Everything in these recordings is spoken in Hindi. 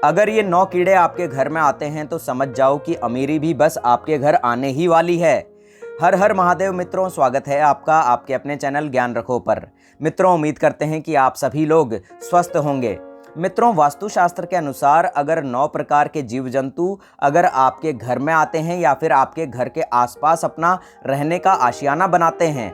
अगर ये 9 कीड़े आपके घर में आते हैं तो समझ जाओ कि अमीरी भी बस आपके घर आने ही वाली है। हर हर महादेव मित्रों, स्वागत है आपका आपके अपने चैनल ज्ञान रखो पर। मित्रों, उम्मीद करते हैं कि आप सभी लोग स्वस्थ होंगे। मित्रों, वास्तुशास्त्र के अनुसार अगर 9 प्रकार के जीव जंतु अगर आपके घर में आते हैं या फिर आपके घर के आसपास अपना रहने का आशियाना बनाते हैं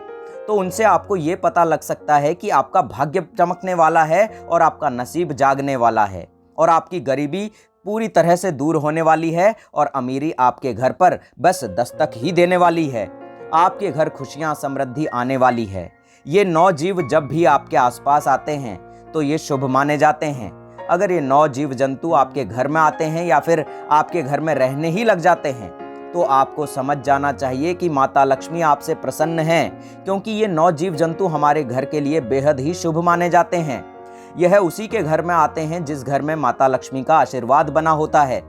तो उनसे आपको ये पता लग सकता है कि आपका भाग्य चमकने वाला है और आपका नसीब जागने वाला है और आपकी गरीबी पूरी तरह से दूर होने वाली है और अमीरी आपके घर पर बस दस्तक ही देने वाली है। आपके घर खुशियां समृद्धि आने वाली है। ये 9 जीव जब भी आपके आसपास आते हैं तो ये शुभ माने जाते हैं। अगर ये 9 जीव जंतु आपके घर में आते हैं या फिर आपके घर में रहने ही लग जाते हैं तो आपको समझ जाना चाहिए कि माता लक्ष्मी आपसे प्रसन्न हैं, क्योंकि ये 9 जीव जंतु हमारे घर के लिए बेहद ही शुभ माने जाते हैं। यह उसी के घर में आते हैं जिस घर में माता लक्ष्मी का आशीर्वाद बना होता है।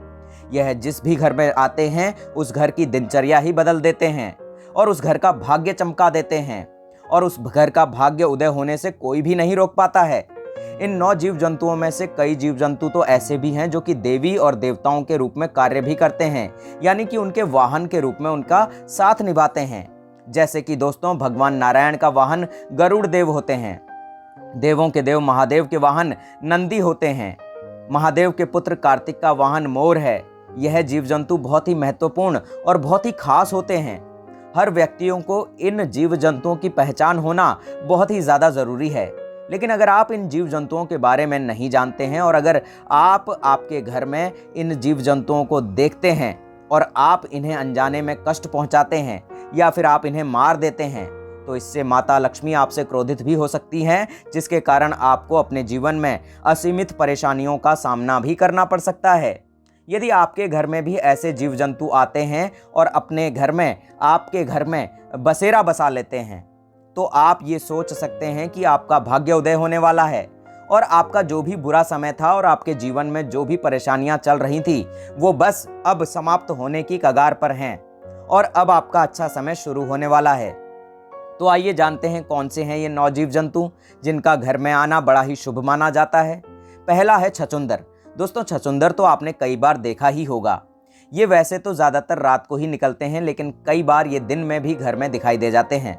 यह जिस भी घर में आते हैं उस घर की दिनचर्या ही बदल देते हैं और उस घर का भाग्य चमका देते हैं और उस घर का भाग्य उदय होने से कोई भी नहीं रोक पाता है। इन 9 जीव जंतुओं में से कई जीव जंतु तो ऐसे भी हैं जो कि देवी और देवताओं के रूप में कार्य भी करते हैं, यानी कि उनके वाहन के रूप में उनका साथ निभाते हैं। जैसे कि दोस्तों, भगवान नारायण का वाहन गरुड़ देव होते हैं। देवों के देव महादेव के वाहन नंदी होते हैं। महादेव के पुत्र कार्तिक का वाहन मोर है। यह जीव जंतु बहुत ही महत्वपूर्ण और बहुत ही खास होते हैं। हर व्यक्तियों को इन जीव जंतुओं की पहचान होना बहुत ही ज़्यादा ज़रूरी है। लेकिन अगर आप इन जीव जंतुओं के बारे में नहीं जानते हैं और अगर आप आपके घर में इन जीव जंतुओं को देखते हैं और आप इन्हें अनजाने में कष्ट पहुंचाते हैं या फिर आप इन्हें मार देते हैं तो इससे माता लक्ष्मी आपसे क्रोधित भी हो सकती हैं, जिसके कारण आपको अपने जीवन में असीमित परेशानियों का सामना भी करना पड़ सकता है। यदि आपके घर में भी ऐसे जीव जंतु आते हैं और अपने घर में आपके घर में बसेरा बसा लेते हैं तो आप ये सोच सकते हैं कि आपका भाग्य उदय होने वाला है और आपका जो भी बुरा समय था और आपके जीवन में जो भी परेशानियां चल रही थी वो बस अब समाप्त होने की कगार पर हैं और अब आपका अच्छा समय शुरू होने वाला है। तो आइए जानते हैं कौन से हैं ये 9 जीव जंतु जिनका घर में आना बड़ा ही शुभ माना जाता है। पहला है छछूंदर। दोस्तों, छछूंदर तो आपने कई बार देखा ही होगा। ये वैसे तो ज़्यादातर रात को ही निकलते हैं, लेकिन कई बार ये दिन में भी घर में दिखाई दे जाते हैं।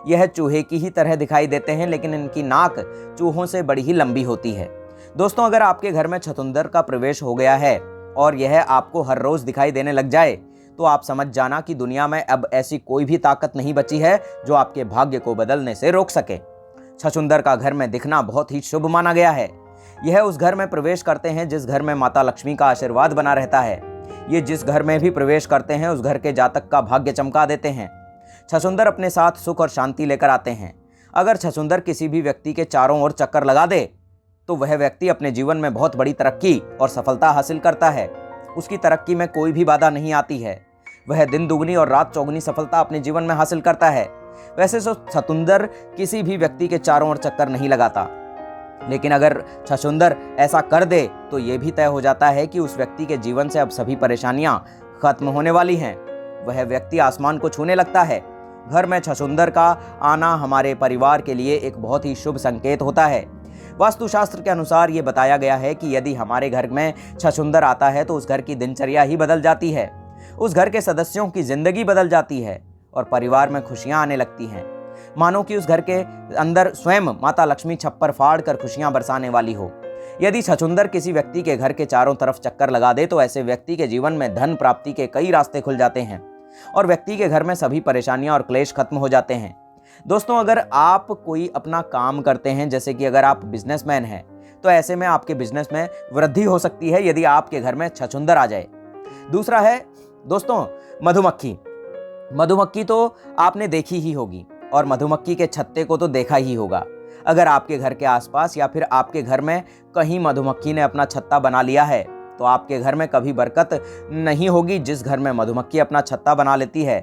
यह चूहे की ही तरह दिखाई देते हैं, लेकिन इनकी नाक चूहों से बड़ी ही लंबी होती है। दोस्तों, अगर आपके घर में छछूंदर का प्रवेश हो गया है और यह आपको हर रोज़ दिखाई देने लग जाए तो आप समझ जाना कि दुनिया में अब ऐसी कोई भी ताकत नहीं बची है जो आपके भाग्य को बदलने से रोक सके। छछूंदर का घर में दिखना बहुत ही शुभ माना गया है। यह उस घर में प्रवेश करते हैं जिस घर में माता लक्ष्मी का आशीर्वाद बना रहता है। ये जिस घर में भी प्रवेश करते हैं उस घर के जातक का भाग्य चमका देते हैं। छछूंदर अपने साथ सुख और शांति लेकर आते हैं। अगर छछूंदर किसी भी व्यक्ति के चारों ओर चक्कर लगा दे तो वह व्यक्ति अपने जीवन में बहुत बड़ी तरक्की और सफलता हासिल करता है। उसकी तरक्की में कोई भी बाधा नहीं आती है। वह दिन दुगनी और रात चौगुनी सफलता अपने जीवन में हासिल करता है। वैसे तो छछूंदर किसी भी व्यक्ति के चारों ओर चक्कर नहीं लगाता, लेकिन अगर छछूंदर ऐसा कर दे तो ये भी तय हो जाता है कि उस व्यक्ति के जीवन से अब सभी परेशानियां खत्म होने वाली हैं। वह व्यक्ति आसमान को छूने लगता है। घर में छछूंदर का आना हमारे परिवार के लिए एक बहुत ही शुभ संकेत होता है। वास्तुशास्त्र के अनुसार ये बताया गया है कि यदि हमारे घर में छछूंदर आता है तो उस घर की दिनचर्या ही बदल जाती है, उस घर के सदस्यों की जिंदगी बदल जाती है और परिवार में खुशियां आने लगती हैं। मानो कि उस घर के अंदर स्वयं माता लक्ष्मी छप्पर फाड़ कर खुशियां बरसाने वाली हो। यदि छछूंदर किसी व्यक्ति के घर के चारों तरफ चक्कर लगा दे तो ऐसे व्यक्ति के जीवन में धन प्राप्ति के कई रास्ते खुल जाते हैं और व्यक्ति के घर में सभी परेशानियां और क्लेश खत्म हो जाते हैं। दोस्तों, अगर आप कोई अपना काम करते हैं, जैसे कि अगर आप बिजनेसमैन हैं, तो ऐसे में आपके बिजनेस में वृद्धि हो सकती है यदि आपके घर में छछूंदर आ जाए। दूसरा है दोस्तों मधुमक्खी। मधुमक्खी तो आपने देखी ही होगी और मधुमक्खी के छत्ते को तो देखा ही होगा। अगर आपके घर के आसपास या फिर आपके घर में कहीं मधुमक्खी ने अपना छत्ता बना लिया है तो आपके घर में कभी बरकत नहीं होगी। जिस घर में मधुमक्खी अपना छत्ता बना लेती है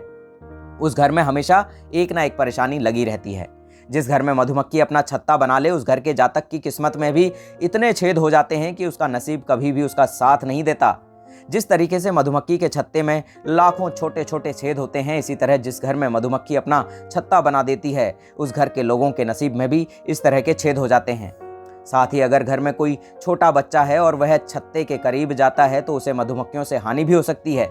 उस घर में हमेशा एक ना एक परेशानी लगी रहती है। जिस घर में मधुमक्खी अपना छत्ता बना ले उस घर के जातक की किस्मत में भी इतने छेद हो जाते हैं कि उसका नसीब कभी भी उसका साथ नहीं देता। जिस तरीके से मधुमक्खी के छत्ते में लाखों छोटे छोटे छेद होते हैं, इसी तरह जिस घर में मधुमक्खी अपना छत्ता बना देती है उस घर के लोगों के नसीब में भी इस तरह के छेद हो जाते हैं। साथ ही अगर घर में कोई छोटा बच्चा है और वह छत्ते के करीब जाता है तो उसे मधुमक्खियों से हानि भी हो सकती है।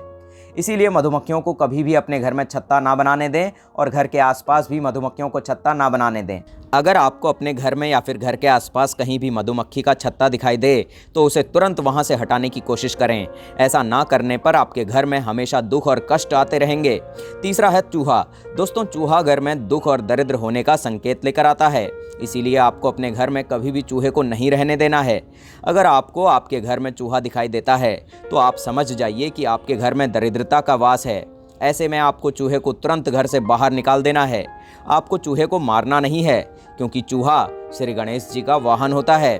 इसीलिए मधुमक्खियों को कभी भी अपने घर में छत्ता ना बनाने दें और घर के आसपास भी मधुमक्खियों को छत्ता ना बनाने दें। अगर आपको अपने घर में या फिर घर के आसपास कहीं भी मधुमक्खी का छत्ता दिखाई दे तो उसे तुरंत वहां से हटाने की कोशिश करें। ऐसा ना करने पर आपके घर में हमेशा दुख और कष्ट आते रहेंगे। तीसरा है चूहा। दोस्तों, चूहा घर में दुख और दरिद्र होने का संकेत लेकर आता है, इसीलिए आपको अपने घर में कभी भी चूहे को नहीं रहने देना है। अगर आपको आपके घर में चूहा दिखाई देता है तो आप समझ जाइए कि आपके घर में दरिद्रता का वास है। ऐसे में आपको चूहे को तुरंत घर से बाहर निकाल देना है। आपको चूहे को मारना नहीं है, क्योंकि चूहा श्री गणेश जी का वाहन होता है।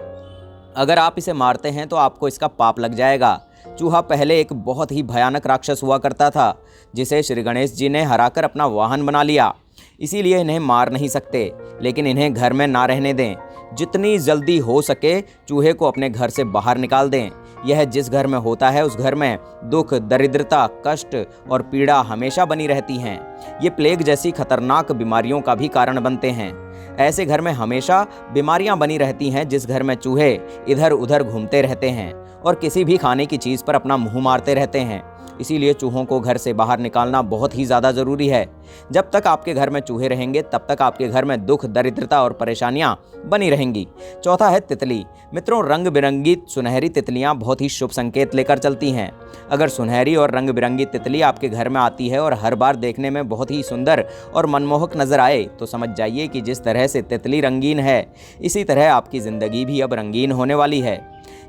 अगर आप इसे मारते हैं तो आपको इसका पाप लग जाएगा। चूहा पहले एक बहुत ही भयानक राक्षस हुआ करता था, जिसे श्री गणेश जी ने हराकर अपना वाहन बना लिया। इसीलिए इन्हें मार नहीं सकते, लेकिन इन्हें घर में ना रहने दें। जितनी जल्दी हो सके चूहे को अपने घर से बाहर निकाल दें। यह जिस घर में होता है उस घर में दुख, दरिद्रता, कष्ट और पीड़ा हमेशा बनी रहती हैं। ये प्लेग जैसी खतरनाक बीमारियों का भी कारण बनते हैं। ऐसे घर में हमेशा बीमारियां बनी रहती हैं जिस घर में चूहे इधर उधर घूमते रहते हैं और किसी भी खाने की चीज़ पर अपना मुंह मारते रहते हैं। इसीलिए चूहों को घर से बाहर निकालना बहुत ही ज़्यादा ज़रूरी है। जब तक आपके घर में चूहे रहेंगे तब तक आपके घर में दुख, दरिद्रता और परेशानियां बनी रहेंगी। चौथा है तितली। मित्रों, रंग बिरंगी सुनहरी तितलियां बहुत ही शुभ संकेत लेकर चलती हैं। अगर सुनहरी और रंग बिरंगी तितली आपके घर में आती है और हर बार देखने में बहुत ही सुंदर और मनमोहक नजर आए तो समझ जाइए कि जिस तरह से तितली रंगीन है, इसी तरह आपकी ज़िंदगी भी अब रंगीन होने वाली है।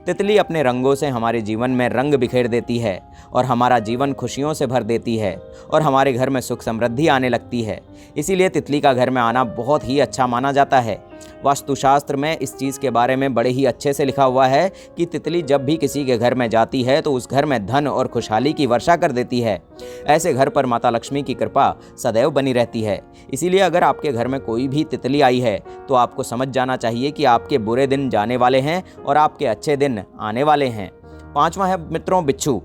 तितली अपने रंगों से हमारे जीवन में रंग बिखेर देती है और हमारा जीवन खुशियों से भर देती है और हमारे घर में सुख समृद्धि आने लगती है। इसीलिए तितली का घर में आना बहुत ही अच्छा माना जाता है। वास्तुशास्त्र में इस चीज़ के बारे में बड़े ही अच्छे से लिखा हुआ है कि तितली जब भी किसी के घर में जाती है तो उस घर में धन और खुशहाली की वर्षा कर देती है। ऐसे घर पर माता लक्ष्मी की कृपा सदैव बनी रहती है। इसीलिए अगर आपके घर में कोई भी तितली आई है तो आपको समझ जाना चाहिए कि आपके बुरे दिन जाने वाले हैं और आपके अच्छे दिन आने वाले हैं। पांचवा है मित्रों बिच्छू।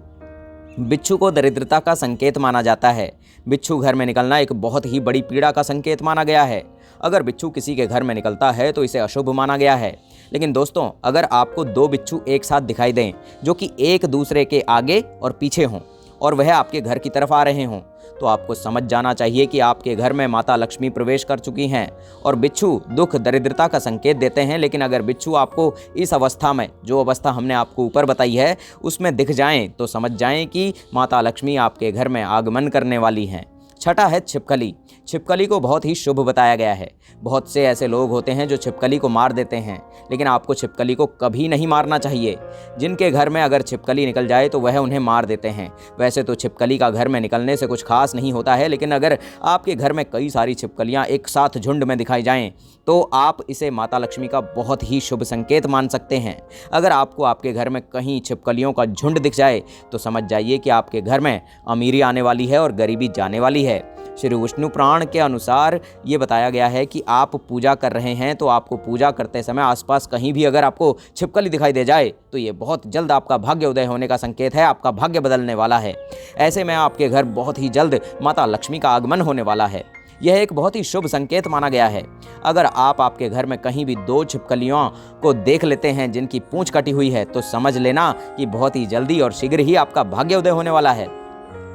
बिच्छू को दरिद्रता का संकेत माना जाता है। बिच्छू घर में निकलना एक बहुत ही बड़ी पीड़ा का संकेत माना गया है। अगर बिच्छू किसी के घर में निकलता है तो इसे अशुभ माना गया है। लेकिन दोस्तों, अगर आपको दो बिच्छू एक साथ दिखाई दें जो कि एक दूसरे के आगे और पीछे हों और वह आपके घर की तरफ आ रहे हों तो आपको समझ जाना चाहिए कि आपके घर में माता लक्ष्मी प्रवेश कर चुकी हैं। और बिच्छू दुख, दरिद्रता का संकेत देते हैं। लेकिन अगर बिच्छू आपको इस अवस्था में, जो अवस्था हमने आपको ऊपर बताई है, उसमें दिख जाएं तो समझ जाएं कि माता लक्ष्मी आपके घर में आगमन करने वाली हैं। छठा है छिपकली। छिपकली को बहुत ही शुभ बताया गया है। बहुत से ऐसे लोग होते हैं जो छिपकली को मार देते हैं, लेकिन आपको छिपकली को कभी नहीं मारना चाहिए। जिनके घर में अगर छिपकली निकल जाए तो वह उन्हें मार देते हैं। वैसे तो छिपकली का घर में निकलने से कुछ खास नहीं होता है, लेकिन अगर आपके घर में कई सारी छिपकलियां एक साथ झुंड में दिखाई जाएं तो आप इसे माता लक्ष्मी का बहुत ही शुभ संकेत मान सकते हैं। अगर आपको आपके घर में कहीं छिपकलियों का झुंड दिख जाए तो समझ जाइए कि आपके घर में अमीरी आने वाली है और गरीबी जाने वाली है। श्री विष्णु पुराण के अनुसार ये बताया गया है कि आप पूजा कर रहे हैं तो आपको पूजा करते समय आसपास कहीं भी अगर आपको छिपकली दिखाई दे जाए तो ये बहुत जल्द आपका भाग्य उदय होने का संकेत है, आपका भाग्य बदलने वाला है। ऐसे में आपके घर बहुत ही जल्द माता लक्ष्मी का आगमन होने वाला है। यह एक बहुत ही शुभ संकेत माना गया है। अगर आप आपके घर में कहीं भी दो छिपकलियों को देख लेते हैं जिनकी पूंछ कटी हुई है तो समझ लेना कि बहुत ही जल्दी और शीघ्र ही आपका भाग्य उदय होने वाला है।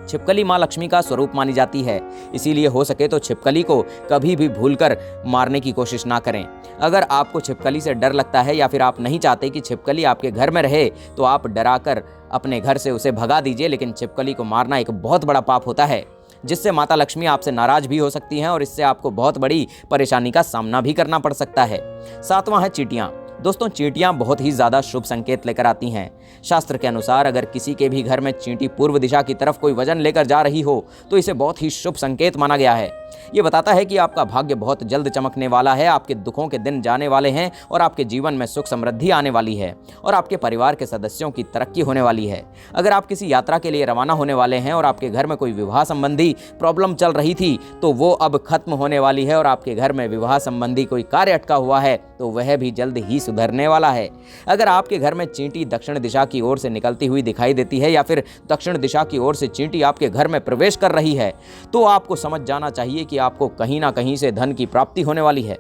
छिपकली माँ लक्ष्मी का स्वरूप मानी जाती है, इसीलिए हो सके तो छिपकली को कभी भी भूलकर मारने की कोशिश ना करें। अगर आपको छिपकली से डर लगता है या फिर आप नहीं चाहते कि छिपकली आपके घर में रहे तो आप डराकर अपने घर से उसे भगा दीजिए। लेकिन छिपकली को मारना एक बहुत बड़ा पाप होता है, जिससे माता लक्ष्मी आपसे नाराज भी हो सकती हैं और इससे आपको बहुत बड़ी परेशानी का सामना भी करना पड़ सकता है। सातवां है चींटियां। दोस्तों, चींटियां बहुत ही ज़्यादा शुभ संकेत लेकर आती हैं। शास्त्र के अनुसार अगर किसी के भी घर में चींटी पूर्व दिशा की तरफ कोई वजन लेकर जा रही हो तो इसे बहुत ही शुभ संकेत माना गया है। ये बताता है कि आपका भाग्य बहुत जल्द चमकने वाला है, आपके दुखों के दिन जाने वाले हैं और आपके जीवन में सुख समृद्धि आने वाली है और आपके परिवार के सदस्यों की तरक्की होने वाली है। अगर आप किसी यात्रा के लिए रवाना होने वाले हैं और आपके घर में कोई विवाह संबंधी प्रॉब्लम चल रही थी तो वो अब खत्म होने वाली है और आपके घर में विवाह संबंधी कोई कार्य अटका हुआ है तो वह भी जल्द ही सुधरने वाला है। अगर आपके घर में चींटी दक्षिण दिशा की ओर से निकलती हुई दिखाई देती है या फिर दक्षिण दिशा की ओर से चींटी आपके घर में प्रवेश कर रही है तो आपको समझ जाना चाहिए कि आपको कहीं ना कहीं से धन की प्राप्ति होने वाली है।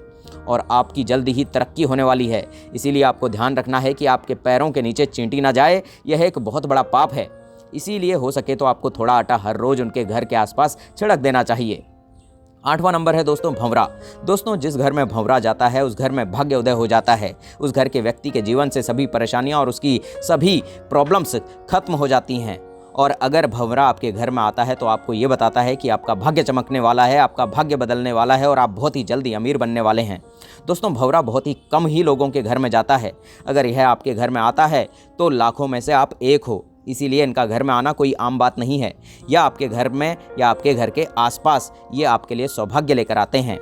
और आपकी जल्दी ही तरक्की होने वाली है। इसीलिए आपको ध्यान रखना है कि आपके पैरों के नीचे चींटी ना जाए, यह एक बहुत बड़ा पाप है। इसीलिए हो सके तो आपको थोड़ा आटा हर रोज़ उनके घर के आसपास छिड़क देना चाहिए। 8वां नंबर है दोस्तों भंवरा। दोस्तों, जिस घर में भंवरा जाता है उस घर में भाग्य उदय हो जाता है। उस घर के व्यक्ति के जीवन से सभी परेशानियां और उसकी सभी प्रॉब्लम्स खत्म हो जाती हैं। और अगर भंवरा आपके घर में आता है तो आपको ये बताता है कि आपका भाग्य चमकने वाला है, आपका भाग्य बदलने वाला है और आप बहुत ही जल्दी अमीर बनने वाले हैं। दोस्तों, भंवरा बहुत ही कम ही लोगों के घर में जाता है। अगर यह आपके घर में आता है तो लाखों में से आप एक हो। इसीलिए इनका घर में आना कोई आम बात नहीं है। या आपके घर में या आपके घर के आसपास ये आपके लिए सौभाग्य लेकर आते हैं।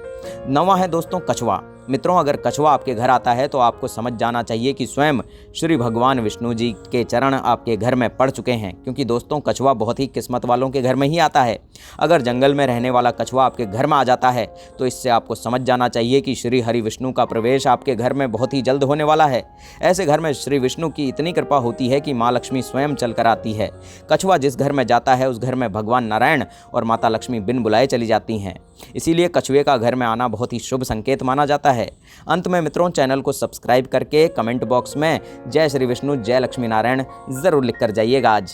9वां है दोस्तों कछुआ। मित्रों, अगर कछुआ आपके घर आता है तो आपको समझ जाना चाहिए कि स्वयं श्री भगवान विष्णु जी के चरण आपके घर में पड़ चुके हैं। क्योंकि दोस्तों, कछुआ बहुत ही किस्मत वालों के घर में ही आता है। अगर जंगल में रहने वाला कछुआ आपके घर में आ जाता है तो इससे आपको समझ जाना चाहिए कि श्री हरि विष्णु का प्रवेश आपके घर में बहुत ही जल्द होने वाला है। ऐसे घर में श्री विष्णु की इतनी कृपा होती है कि माँ लक्ष्मी स्वयं चल कर आती है। कछुआ जिस घर में जाता है उस घर में भगवान नारायण और माता लक्ष्मी बिन बुलाए चली जाती हैं। इसीलिए कछुए का घर में आना बहुत ही शुभ संकेत माना जाता है। अंत में मित्रों, चैनल को सब्सक्राइब करके कमेंट बॉक्स में जय श्री विष्णु जय लक्ष्मी नारायण जरूर लिख कर जाइएगा आज।